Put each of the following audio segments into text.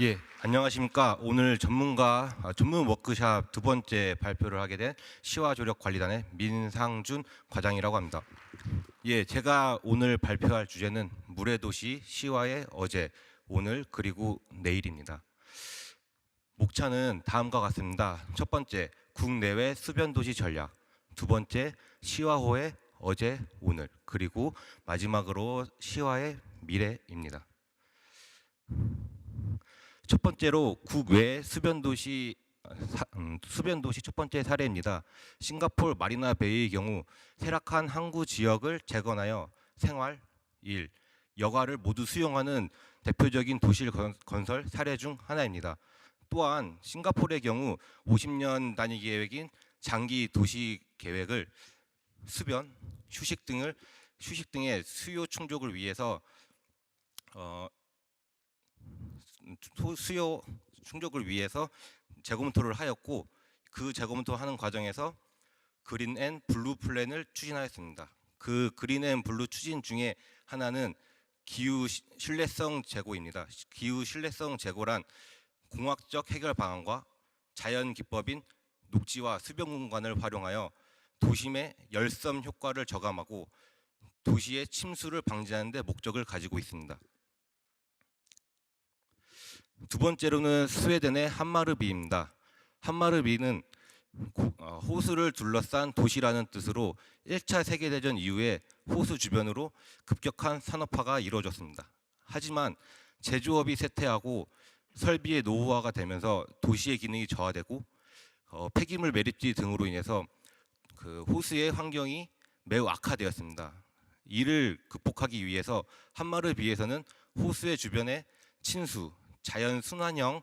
예, 안녕하십니까. 오늘 전문 워크샵 두 번째 발표를 하게 된 시와조력관리단의 민상준 과장이라고 합니다. 예, 제가 오늘 발표할 주제는 물의 도시 시와의 어제, 오늘 그리고 내일입니다. 목차는 다음과 같습니다. 첫 번째, 국내외 수변도시 전략. 두 번째, 시와호의 어제, 오늘. 그리고 마지막으로 시와의 미래입니다. 첫 번째로 국외 수변도시 첫 번째 사례입니다. 싱가포르 마리나 베이의 경우 세락한 항구 지역을 재건하여 생활, 일, 여가를 모두 수용하는 대표적인 도시 건설 사례 중 하나입니다. 또한 싱가포르의 경우 50년 단위 계획인 장기 도시 계획을 수변, 휴식 등의 수요 충족을 위해서 수요 충족을 위해서 재검토를 하였고, 그 재검토하는 과정에서 그린 앤 블루 플랜을 추진하였습니다. 그 그린 앤 블루 추진 중에 하나는 기후 신뢰성 제고입니다. 기후 신뢰성 제고란 공학적 해결 방안과 자연 기법인 녹지와 수변 공간을 활용하여 도심의 열섬 효과를 저감하고 도시의 침수를 방지하는 데 목적을 가지고 있습니다. 두 번째로는 스웨덴의 함마르비입니다. 함마르비는 호수를 둘러싼 도시라는 뜻으로 1차 세계대전 이후에 호수 주변으로 급격한 산업화가 이루어졌습니다. 하지만 제조업이 쇠퇴하고 설비의 노후화가 되면서 도시의 기능이 저하되고 폐기물 매립지 등으로 인해서 그 호수의 환경이 매우 악화되었습니다. 이를 극복하기 위해서 함마르비에서는 호수의 주변에 친수, 자연 순환형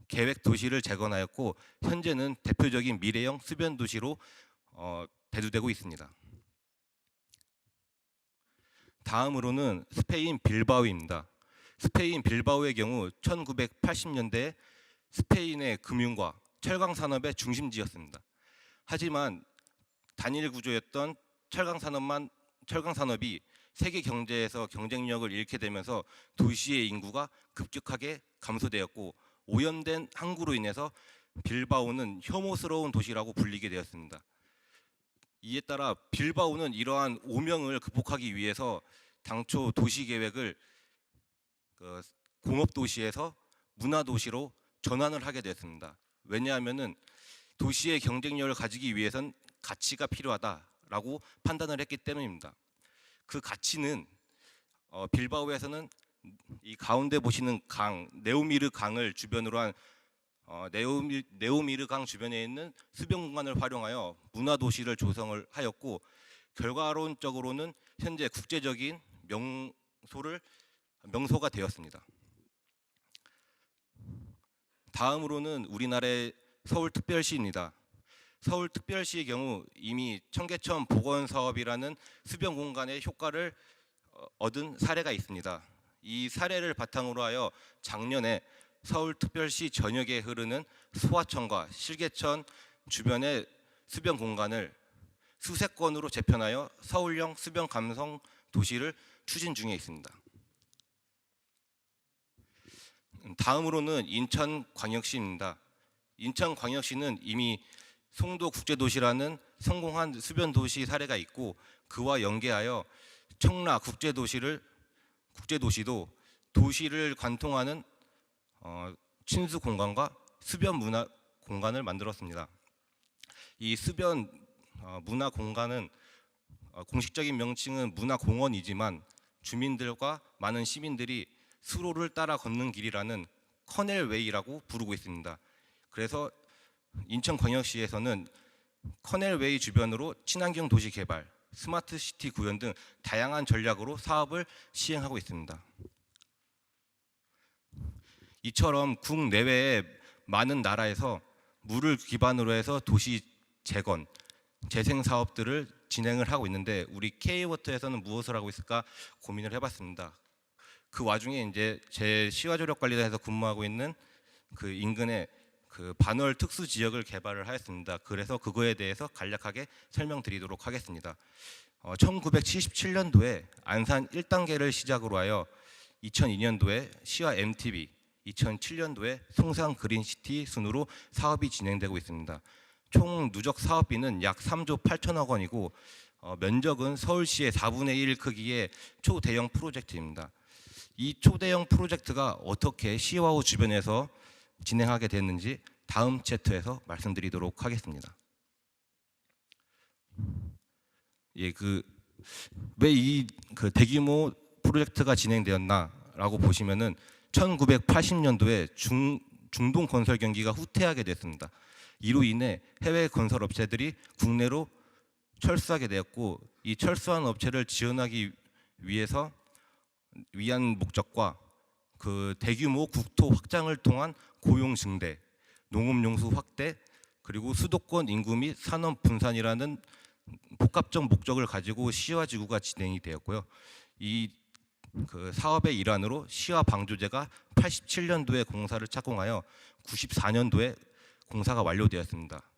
계획 도시를 재건하였고, 현재는 대표적인 미래형 수변 도시로 대두되고 있습니다. 다음으로는 스페인 빌바오입니다. 스페인 빌바오의 경우 1980년대에 스페인의 금융과 철강 산업의 중심지였습니다. 하지만 단일 구조였던 철강 산업이 세계 경제에서 경쟁력을 잃게 되면서 도시의 인구가 급격하게 감소되었고, 오염된 항구로 인해서 빌바오는 혐오스러운 도시라고 불리게 되었습니다. 이에 따라 빌바오는 이러한 오명을 극복하기 위해서 당초 도시 계획을 공업도시에서 문화도시로 전환을 하게 됐습니다. 왜냐하면 도시의 경쟁력을 가지기 위해선 가치가 필요하다라고 판단을 했기 때문입니다. 그 가치는 빌바오에서는 이 가운데 보시는 강, 네오미르 강을 주변으로 한 네오미르 강 주변에 있는 수변 공간을 활용하여 문화 도시를 조성을 하였고, 결과론적으로는 현재 국제적인 명소가 되었습니다. 다음으로는 우리나라의 서울특별시입니다. 서울특별시의 경우 이미 청계천 복원사업이라는 수변 공간의 효과를 얻은 사례가 있습니다. 이 사례를 바탕으로 하여 작년에 서울특별시 전역에 흐르는 소하천과 실개천 주변의 수변 공간을 수색 건으로 재편하여 서울형 수변 감성 도시를 추진 중에 있습니다. 다음으로는 인천광역시입니다. 인천광역시는 이미 송도 국제도시라는 성공한 수변도시 사례가 있고, 그와 연계하여 청라 국제도시도 도시를 관통하는 친수 공간과 수변 문화 공간을 만들었습니다. 이 수변 문화 공간은 공식적인 명칭은 문화공원이지만 주민들과 많은 시민들이 수로를 따라 걷는 길이라는 커넬웨이라고 부르고 있습니다. 그래서 인천광역시에서는 커넬웨이 주변으로 친환경 도시 개발, 스마트 시티 구현 등 다양한 전략으로 사업을 시행하고 있습니다. 이처럼 국내외의 많은 나라에서 물을 기반으로 해서 도시 재건, 재생 사업들을 진행을 하고 있는데, 우리 K워터에서는 무엇을 하고 있을까 고민을 해봤습니다. 그 와중에 이제 제 시와조력관리단에서 근무하고 있는 그 인근에 그 반월 특수 지역을 개발을 하였습니다. 그래서 그거에 대해서 간략하게 설명드리도록 하겠습니다. 1977년도에 안산 1단계를 시작으로 하여 2002년도에 시와 MTB, 2007년도에 송산 그린시티 순으로 사업이 진행되고 있습니다. 총 누적 사업비는 약 3조 8천억 원이고 면적은 서울시의 4분의 1 크기의 초대형 프로젝트입니다. 이 초대형 프로젝트가 어떻게 시와호 주변에서 진행하게 됐는지 다음 챕터에서 말씀드리도록 하겠습니다. 예, 왜 이 대규모 프로젝트가 진행되었나라고 보시면은 1980년도에 중동 건설 경기가 후퇴하게 됐습니다. 이로 인해 해외 건설 업체들이 국내로 철수하게 되었고, 이 철수한 업체를 지원하기 위한 목적과 대규모 국토 확장을 통한 고용 증대, 농업용수 확대, 그리고 수도권 인구 및 산업 분산이라는 복합적 목적을 가지고 시와 지구가 진행이 되었고요. 이 사업의 일환으로 시와 방조제가 87년도에 공사를 착공하여 94년도에 공사가 완료되었습니다.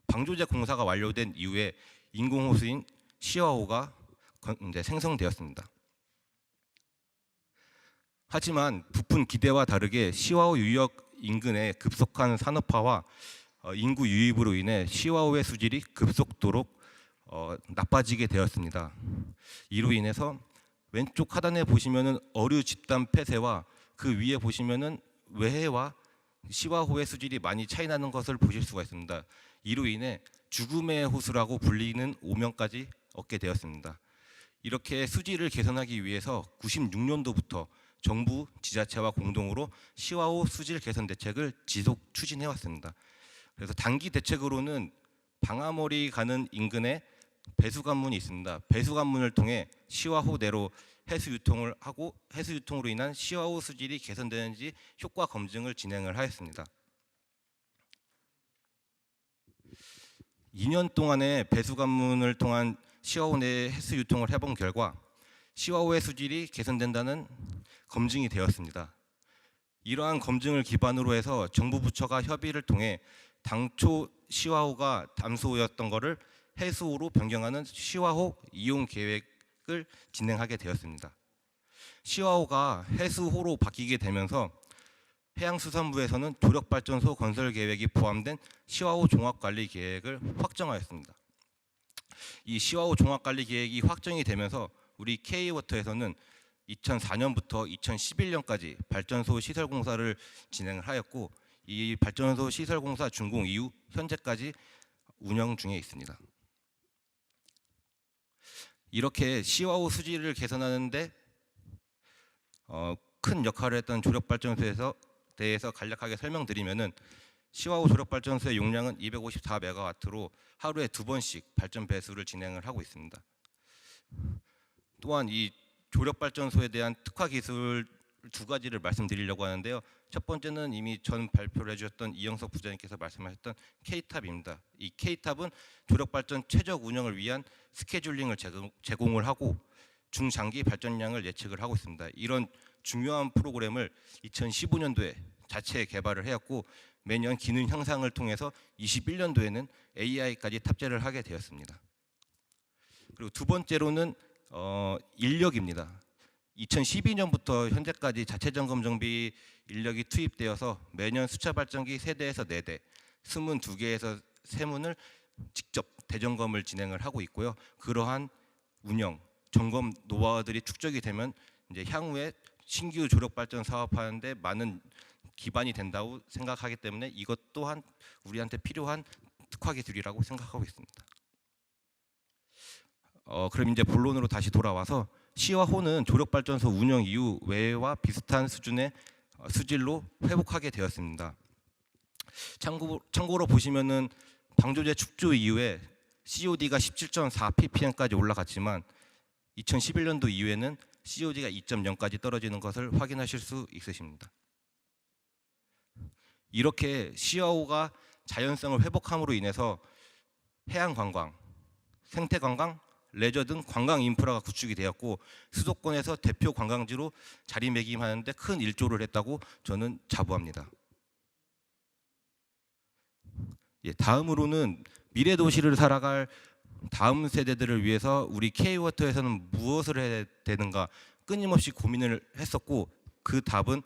방조제 공사가 완료된 이후에 인공호수인 시와호가 이제 생성되었습니다. 하지만 부푼 기대와 다르게 시와호 유역 인근의 급속한 산업화와 인구 유입으로 인해 시와호의 수질이 급속도로 나빠지게 되었습니다. 이로 인해서 왼쪽 하단에 보시면은 어류 집단 폐쇄와 그 위에 보시면은 외해와 시와호의 수질이 많이 차이 나는 것을 보실 수가 있습니다. 이로 인해 죽음의 호수라고 불리는 오명까지 얻게 되었습니다. 이렇게 수질을 개선하기 위해서 96년도부터 정부, 지자체와 공동으로 시와호 수질 개선 대책을 지속 추진해 왔습니다. 그래서 단기 대책으로는 방아머리 가는 인근에 배수관문이 있습니다. 배수관문을 통해 시와호 내로 해수 유통을 하고 해수 유통으로 인한 시와호 수질이 개선되는지 효과 검증을 진행을 하였습니다. 2년 동안의 배수관문을 통한 시와호 내 해수 유통을 해본 결과 시와호의 수질이 개선된다는 검증이 되었습니다. 이러한 검증을 기반으로 해서 정부 부처가 협의를 통해 당초 시와호가 담수호였던 것을 해수호로 변경하는 시와호 이용 계획을 진행하게 되었습니다. 시와호가 해수호로 바뀌게 되면서 해양수산부에서는 조력발전소 건설 계획이 포함된 시와호 종합관리 계획을 확정하였습니다. 이 시와호 종합관리 계획이 확정이 되면서 우리 K워터에서는 2004년부터 2011년까지 발전소 시설 공사를 진행을 하였고, 이 발전소 시설 공사 준공 이후 현재까지 운영 중에 있습니다. 이렇게 시와호 수질을 개선하는데 큰 역할을 했던 조력발전소에 대해서 간략하게 설명드리면은 시와호 조력발전소의 용량은 254메가와트로 하루에 2번씩 발전 배수를 진행을 하고 있습니다. 또한 이 조력발전소에 대한 특화 기술 2가지를 말씀드리려고 하는데요. 첫 번째는 이미 전 발표를 해주셨던 이영석 부장님께서 말씀하셨던 K탑입니다. 이 K탑은 조력발전 최적 운영을 위한 스케줄링을 제공을 하고 중장기 발전량을 예측을 하고 있습니다. 이런 중요한 프로그램을 2015년도에 자체 개발을 해왔고, 매년 기능 향상을 통해서 21년도에는 AI까지 탑재를 하게 되었습니다. 그리고 두 번째로는 인력입니다. 2012년부터 현재까지 자체 점검 정비 인력이 투입되어서 매년 수차 발전기 3대에서 4대, 22개에서 3문을 직접 대점검을 진행을 하고 있고요. 그러한 운영, 점검 노하우들이 축적이 되면 이제 향후에 신규 조력 발전 사업하는데 많은 기반이 된다고 생각하기 때문에 이것 또한 우리한테 필요한 특화 기술이라고 생각하고 있습니다. 그럼 이제 본론으로 다시 돌아와서 시와 호는 조력발전소 운영 이후 외와 비슷한 수준의 수질로 회복하게 되었습니다. 참고로 보시면은 방조제 축조 이후에 COD가 17.4 ppm까지 올라갔지만 2011년도 이후에는 COD가 2.0까지 떨어지는 것을 확인하실 수 있으십니다. 이렇게 시와호가 자연성을 회복함으로 인해서 해양 관광, 생태 관광, 레저 등 관광 인프라가 구축이 되었고 수도권에서 대표 관광지로 자리매김하는데 큰 일조를 했다고 저는 자부합니다. 다음으로는 미래 도시를 살아갈 다음 세대들을 위해서 우리 K워터에서는 무엇을 해야 되는가 끊임없이 고민을 했었고 그 답은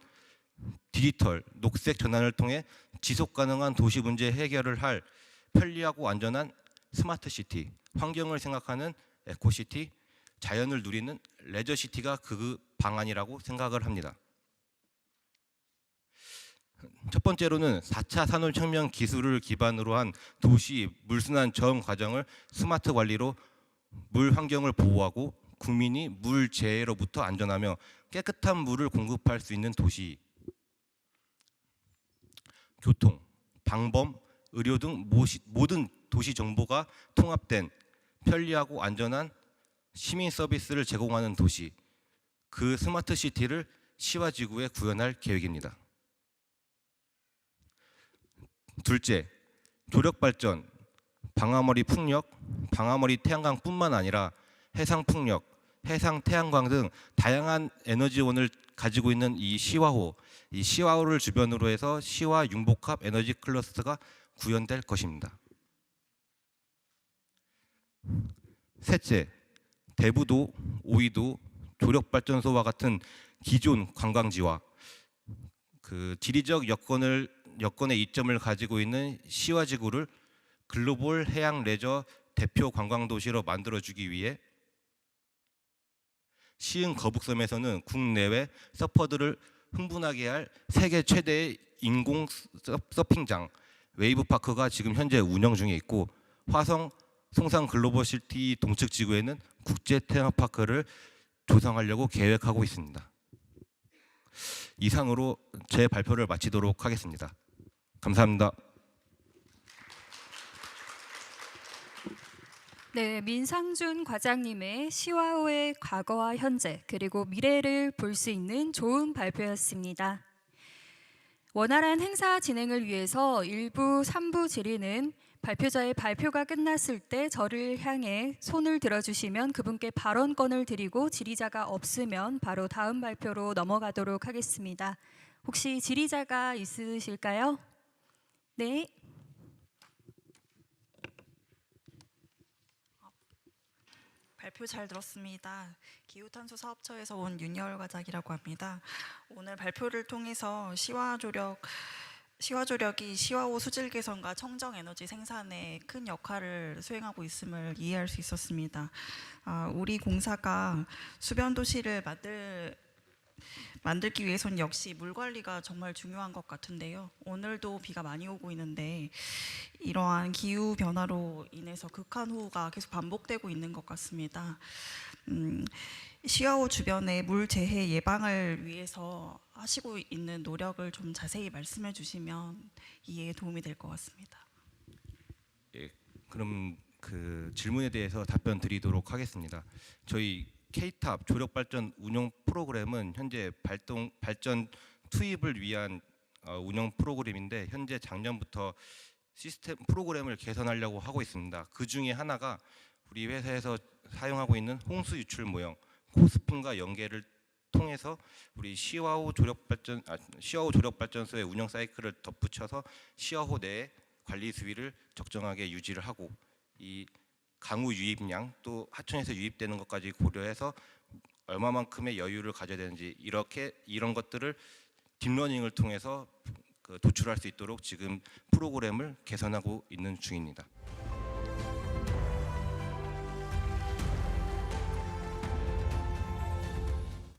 디지털, 녹색 전환을 통해 지속 가능한 도시 문제 해결을 할 편리하고 안전한 스마트 시티, 환경을 생각하는 에코시티, 자연을 누리는 레저시티가 그 방안이라고 생각을 합니다. 첫 번째로는 4차 산업혁명 기술을 기반으로 한 도시 물순환 전 과정을 스마트 관리로 물 환경을 보호하고 국민이 물 재해로부터 안전하며 깨끗한 물을 공급할 수 있는 도시. 교통, 방범, 의료 등 모든 도시 정보가 통합된 편리하고 안전한 시민 서비스를 제공하는 도시. 그 스마트 시티를 시와 지구에 구현할 계획입니다. 둘째, 조력 발전, 방아머리 풍력, 방아머리 태양광뿐만 아니라 해상 풍력, 해상 태양광 등 다양한 에너지원을 가지고 있는 이 시화호를 주변으로 해서 시와 융복합 에너지 클러스터가 구현될 것입니다. 셋째, 대부도, 오이도, 조력발전소와 같은 기존 관광지와 그 지리적 여건의 이점을 가지고 있는 시와 지구를 글로벌 해양 레저 대표 관광 도시로 만들어주기 위해 시흥 거북섬에서는 국내외 서퍼들을 흥분하게 할 세계 최대의 인공 서핑장 웨이브파크가 지금 현재 운영 중에 있고, 화성 송산 글로벌시티 동측 지구에는 국제 테마파크를 조성하려고 계획하고 있습니다. 이상으로 제 발표를 마치도록 하겠습니다. 감사합니다. 네, 민상준 과장님의 시화호의 과거와 현재 그리고 미래를 볼 수 있는 좋은 발표였습니다. 원활한 행사 진행을 위해서 1부, 3부 질의는 발표자의 발표가 끝났을 때 저를 향해 손을 들어주시면 그분께 발언권을 드리고, 질의자가 없으면 바로 다음 발표로 넘어가도록 하겠습니다. 혹시 질의자가 있으실까요? 네. 발표 잘 들었습니다. 기후탄소 사업처에서 온 윤여울 과장이라고 합니다. 오늘 발표를 통해서 시화조력이 시화호 수질 개선과 청정 에너지 생산에 큰 역할을 수행하고 있음을 이해할 수 있었습니다. 우리 공사가 수변 도시를 만들기 위해서는 역시 물 관리가 정말 중요한 것 같은데요. 오늘도 비가 많이 오고 있는데 이러한 기후 변화로 인해서 극한호우가 계속 반복되고 있는 것 같습니다. 시화호 주변의 물 재해 예방을 위해서 하시고 있는 노력을 좀 자세히 말씀해 주시면 이해에 도움이 될 것 같습니다. 예, 그럼 그 질문에 대해서 답변 드리도록 하겠습니다. 저희 K탑 조력발전 운영 프로그램은 현재 발전 투입을 위한 운영 프로그램인데, 현재 작년부터 시스템 프로그램을 개선하려고 하고 있습니다. 그 중에 하나가 우리 회사에서 사용하고 있는 홍수 유출 모형 코스핀과 연계를 통해서 우리 시화호 조력발전소의 운영 사이클을 덧붙여서 시화호 내에 관리 수위를 적정하게 유지를 하고, 이 강우 유입량 또 하천에서 유입되는 것까지 고려해서 얼마만큼의 여유를 가져야 되는지, 이런 것들을 딥러닝을 통해서 도출할 수 있도록 지금 프로그램을 개선하고 있는 중입니다.